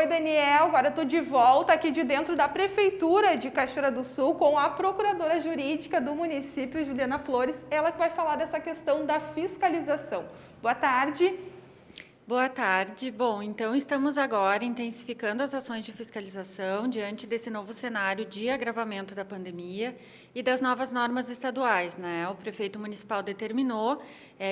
Oi, Daniel, agora eu estou de volta aqui de dentro da Prefeitura de Cachoeira do Sul com a Procuradora Jurídica do município, Juliana Flores, ela que vai falar dessa questão da fiscalização. Boa tarde. Boa tarde. Bom, então estamos agora intensificando as ações de fiscalização diante desse novo cenário de agravamento da pandemia e das novas normas estaduais, né? O prefeito municipal determinou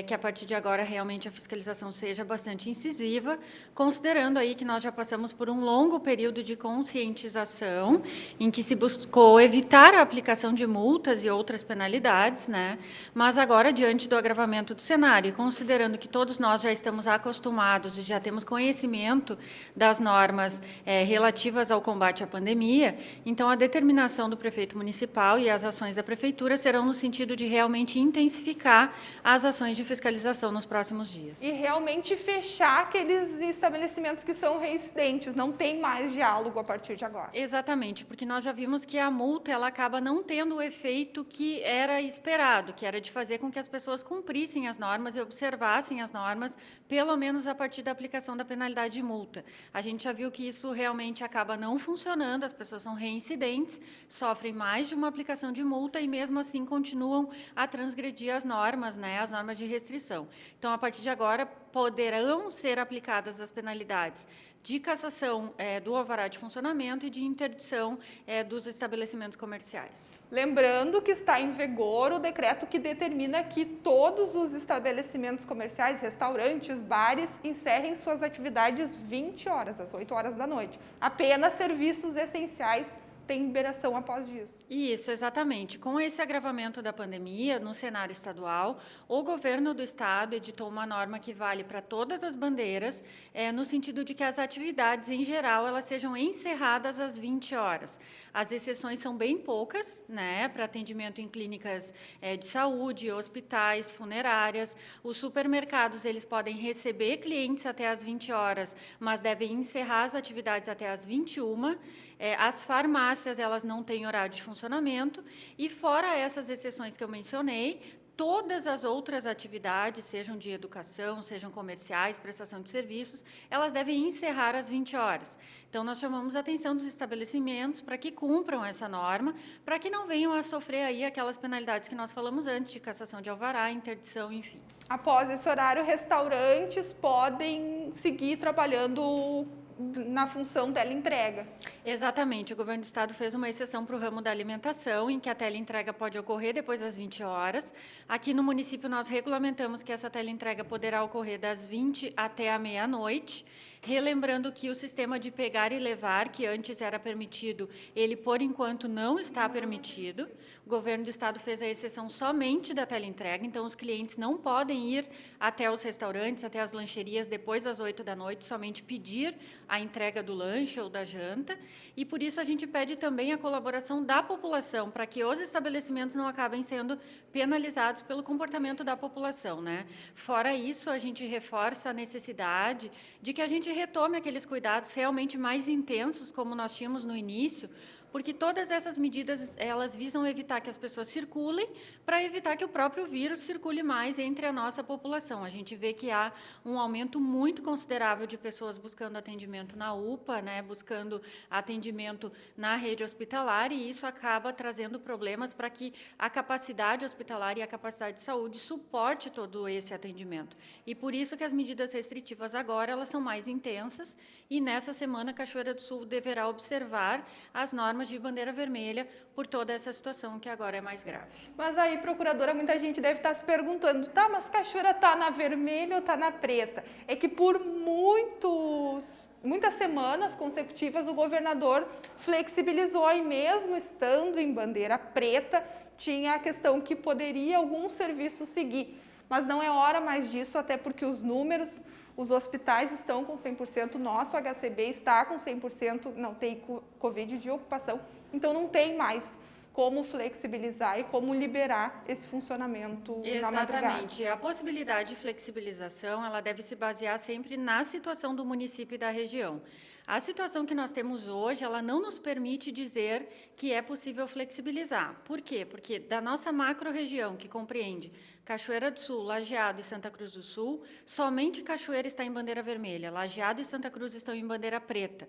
que a partir de agora realmente a fiscalização seja bastante incisiva, considerando aí que nós já passamos por um longo período de conscientização em que se buscou evitar a aplicação de multas e outras penalidades, né? Mas agora, diante do agravamento do cenário e considerando que todos nós já estamos acostumados e já temos conhecimento das normas relativas ao combate à pandemia, então a determinação do prefeito municipal e as ações da prefeitura serão no sentido de realmente intensificar as ações de fiscalização nos próximos dias. E realmente fechar aqueles estabelecimentos que são reincidentes, não tem mais diálogo a partir de agora. Exatamente, porque nós já vimos que a multa ela acaba não tendo o efeito que era esperado, que era de fazer com que as pessoas cumprissem as normas e observassem as normas, pelo menos a partir da aplicação da penalidade de multa. A gente já viu que isso realmente acaba não funcionando, as pessoas são reincidentes, sofrem mais de uma aplicação de multa e mesmo assim continuam a transgredir as normas, né, as normas de restrição. Então, a partir de agora, poderão ser aplicadas as penalidades de cassação do alvará de funcionamento e de interdição dos estabelecimentos comerciais. Lembrando que está em vigor o decreto que determina que todos os estabelecimentos comerciais, restaurantes, bares, encerrem suas atividades 20 horas, às 8 horas da noite. Apenas serviços essenciais tem liberação após disso. Isso, exatamente. Com esse agravamento da pandemia no cenário estadual, o governo do estado editou uma norma que vale para todas as bandeiras, no sentido de que as atividades, em geral, elas sejam encerradas às 20 horas. As exceções são bem poucas, né, para atendimento em clínicas de saúde, hospitais, funerárias. Os supermercados, eles podem receber clientes até às 20 horas, mas devem encerrar as atividades até às 21. As farmácias, elas não têm horário de funcionamento e, fora essas exceções que eu mencionei, todas as outras atividades, sejam de educação, sejam comerciais, prestação de serviços, elas devem encerrar às 20 horas. Então, nós chamamos a atenção dos estabelecimentos para que cumpram essa norma, para que não venham a sofrer aí aquelas penalidades que nós falamos antes, de cassação de alvará, interdição, enfim. Após esse horário, restaurantes podem seguir trabalhando na função teleentrega. Exatamente. O governo do estado fez uma exceção para o ramo da alimentação, em que a teleentrega pode ocorrer depois das 20 horas. Aqui no município, nós regulamentamos que essa teleentrega poderá ocorrer das 20 até a meia-noite, relembrando que o sistema de pegar e levar, que antes era permitido, ele, por enquanto, não está permitido. O governo do estado fez a exceção somente da teleentrega, então os clientes não podem ir até os restaurantes, até as lancherias depois das 8 da noite, somente pedir a entrega do lanche ou da janta, e por isso a gente pede também a colaboração da população, para que os estabelecimentos não acabem sendo penalizados pelo comportamento da população, né? Fora isso, a gente reforça a necessidade de que a gente retome aqueles cuidados realmente mais intensos, como nós tínhamos no início, porque todas essas medidas, elas visam evitar que as pessoas circulem, para evitar que o próprio vírus circule mais entre a nossa população. A gente vê que há um aumento muito considerável de pessoas buscando atendimento na UPA, né, buscando atendimento na rede hospitalar, e isso acaba trazendo problemas para que a capacidade hospitalar e a capacidade de saúde suporte todo esse atendimento. E por isso que as medidas restritivas agora, elas são mais intensas, e nessa semana, Cachoeira do Sul deverá observar as normas de bandeira vermelha por toda essa situação que agora é mais grave. Mas aí, procuradora, muita gente deve estar se perguntando, tá, mas Cachoeira está na vermelha ou está na preta? É que por muitas semanas consecutivas o governador flexibilizou, e mesmo estando em bandeira preta, tinha a questão que poderia algum serviço seguir. Mas não é hora mais disso, até porque os números, os hospitais estão com 100%, nosso HCB está com 100%, não tem Covid de ocupação, então não tem mais como flexibilizar e como liberar esse funcionamento na madrugada. Exatamente. A possibilidade de flexibilização, ela deve se basear sempre na situação do município e da região. A situação que nós temos hoje, ela não nos permite dizer que é possível flexibilizar. Por quê? Porque da nossa macro-região, que compreende Cachoeira do Sul, Lajeado e Santa Cruz do Sul, somente Cachoeira está em bandeira vermelha, Lajeado e Santa Cruz estão em bandeira preta.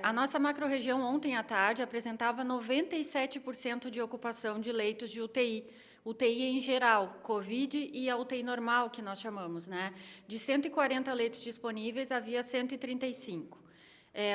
A nossa macro-região, ontem à tarde, apresentava 97% de ocupação de leitos de UTI. UTI em geral, Covid e a UTI normal, que nós chamamos, né? De 140 leitos disponíveis, havia 135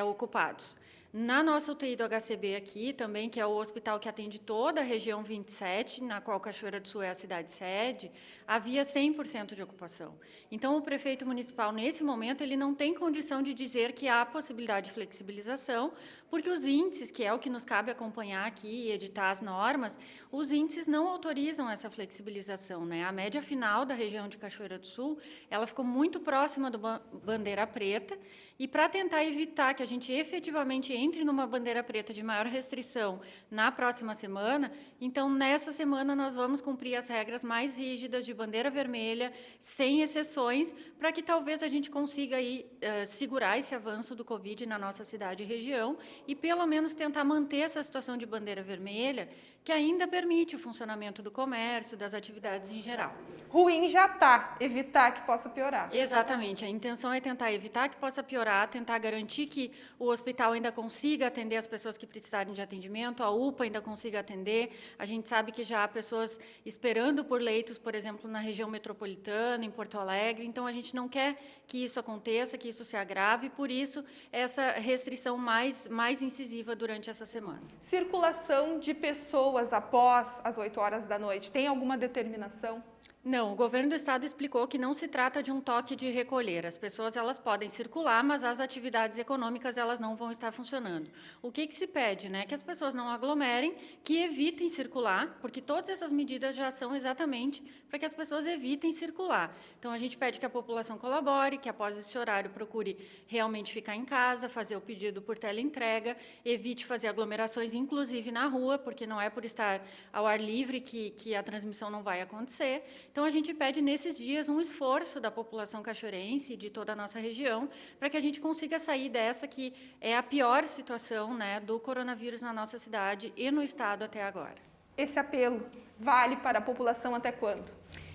ocupados. Na nossa UTI do HCB aqui, também, que é o hospital que atende toda a região 27, na qual Cachoeira do Sul é a cidade sede, havia 100% de ocupação. Então, o prefeito municipal, nesse momento, ele não tem condição de dizer que há possibilidade de flexibilização, porque os índices, que é o que nos cabe acompanhar aqui e editar as normas, os índices não autorizam essa flexibilização, né? A média final da região de Cachoeira do Sul, ela ficou muito próxima do bandeira preta, e para tentar evitar que a gente efetivamente entre numa bandeira preta de maior restrição na próxima semana, então, nessa semana, nós vamos cumprir as regras mais rígidas de bandeira vermelha, sem exceções, para que talvez a gente consiga aí, segurar esse avanço do Covid na nossa cidade e região e, pelo menos, tentar manter essa situação de bandeira vermelha, que ainda permite o funcionamento do comércio, das atividades em geral. Ruim já está, evitar que possa piorar. Exatamente, a intenção é tentar evitar que possa piorar, tentar garantir que o hospital ainda consiga atender as pessoas que precisarem de atendimento, a UPA ainda consiga atender. A gente sabe que já há pessoas esperando por leitos, por exemplo, na região metropolitana, em Porto Alegre, então a gente não quer que isso aconteça, que isso se agrave, por isso essa restrição mais incisiva durante essa semana. Circulação de pessoas após as 8 horas da noite, tem alguma determinação? Não, o governo do estado explicou que não se trata de um toque de recolher. As pessoas elas podem circular, mas as atividades econômicas elas não vão estar funcionando. O que se pede, né? Que as pessoas não aglomerem, que evitem circular, porque todas essas medidas já são exatamente para que as pessoas evitem circular. Então a gente pede que a população colabore, que após esse horário procure realmente ficar em casa, fazer o pedido por teleentrega, evite fazer aglomerações, inclusive na rua, porque não é por estar ao ar livre que a transmissão não vai acontecer. Então, a gente pede, nesses dias, um esforço da população cachoeirense e de toda a nossa região para que a gente consiga sair dessa que é a pior situação, né, do coronavírus na nossa cidade e no estado até agora. Esse apelo vale para a população até quando?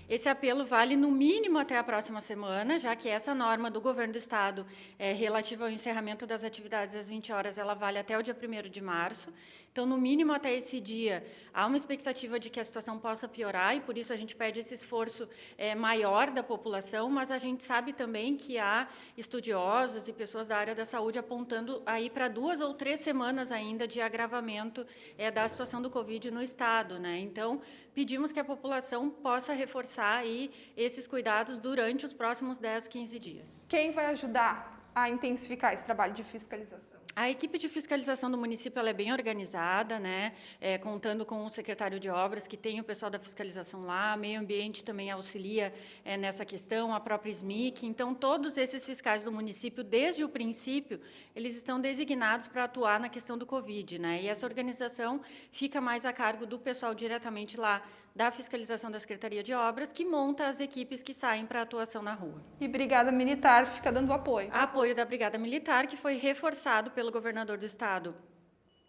Esse apelo vale, no mínimo, até a próxima semana, já que essa norma do governo do estado relativa ao encerramento das atividades às 20 horas, ela vale até o dia 1º de março. Então, no mínimo, até esse dia, há uma expectativa de que a situação possa piorar e, por isso, a gente pede esse esforço maior da população, mas a gente sabe também que há estudiosos e pessoas da área da saúde apontando aí para 2 ou 3 semanas ainda de agravamento da situação do Covid no estado, né? Então, pedimos que a população possa reforçar aí esses cuidados durante os próximos 10, 15 dias. Quem vai ajudar a intensificar esse trabalho de fiscalização? A equipe de fiscalização do município ela é bem organizada, né? Contando com o secretário de obras, que tem o pessoal da fiscalização lá, meio ambiente também auxilia nessa questão, a própria SMIC. Então, todos esses fiscais do município, desde o princípio, eles estão designados para atuar na questão do Covid, né? E essa organização fica mais a cargo do pessoal diretamente lá da fiscalização da Secretaria de Obras, que monta as equipes que saem para atuação na rua. E Brigada Militar fica dando apoio? Apoio da Brigada Militar, que foi reforçado pelo governador do estado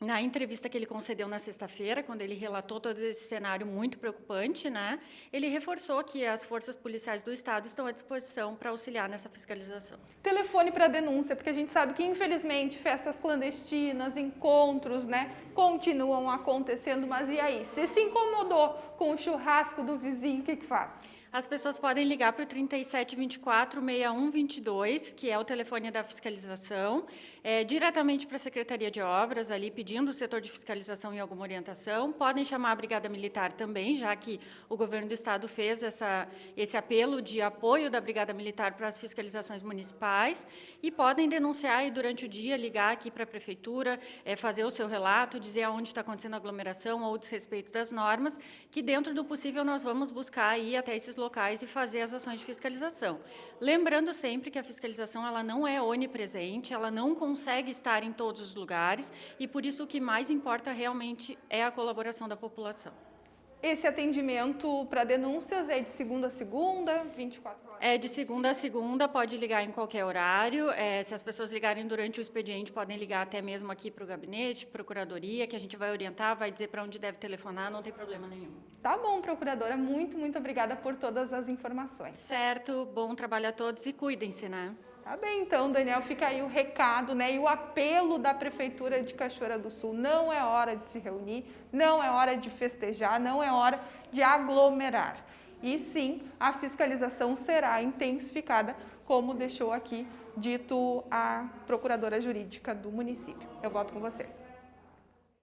na entrevista que ele concedeu na sexta-feira, quando ele relatou todo esse cenário muito preocupante, né? Ele reforçou que as forças policiais do estado estão à disposição para auxiliar nessa fiscalização. Telefone para denúncia, porque a gente sabe que, infelizmente, festas clandestinas, encontros, né, continuam acontecendo, mas e aí? Se incomodou com o churrasco do vizinho, o que faz? As pessoas podem ligar para o 3724-6122, que é o telefone da fiscalização, diretamente para a Secretaria de Obras, ali pedindo o setor de fiscalização e alguma orientação. Podem chamar a Brigada Militar também, já que o governo do estado fez esse apelo de apoio da Brigada Militar para as fiscalizações municipais, e podem denunciar aí durante o dia, ligar aqui para a Prefeitura, fazer o seu relato, dizer aonde está acontecendo a aglomeração ou desrespeito das normas, que dentro do possível nós vamos buscar ir até esses locais e fazer as ações de fiscalização. Lembrando sempre que a fiscalização ela não é onipresente, ela não consegue estar em todos os lugares e por isso o que mais importa realmente é a colaboração da população. Esse atendimento para denúncias é de segunda a segunda, 24 horas? É de segunda a segunda, pode ligar em qualquer horário. Se as pessoas ligarem durante o expediente, podem ligar até mesmo aqui para o gabinete, procuradoria, que a gente vai orientar, vai dizer para onde deve telefonar, não tem problema nenhum. Tá bom, procuradora. Muito obrigada por todas as informações. Certo, bom trabalho a todos e cuidem-se, né? Tá bem, então, Daniel, fica aí o recado, né, e o apelo da Prefeitura de Cachoeira do Sul. Não é hora de se reunir, não é hora de festejar, não é hora de aglomerar. E sim, a fiscalização será intensificada, como deixou aqui dito a Procuradora Jurídica do município. Eu volto com você.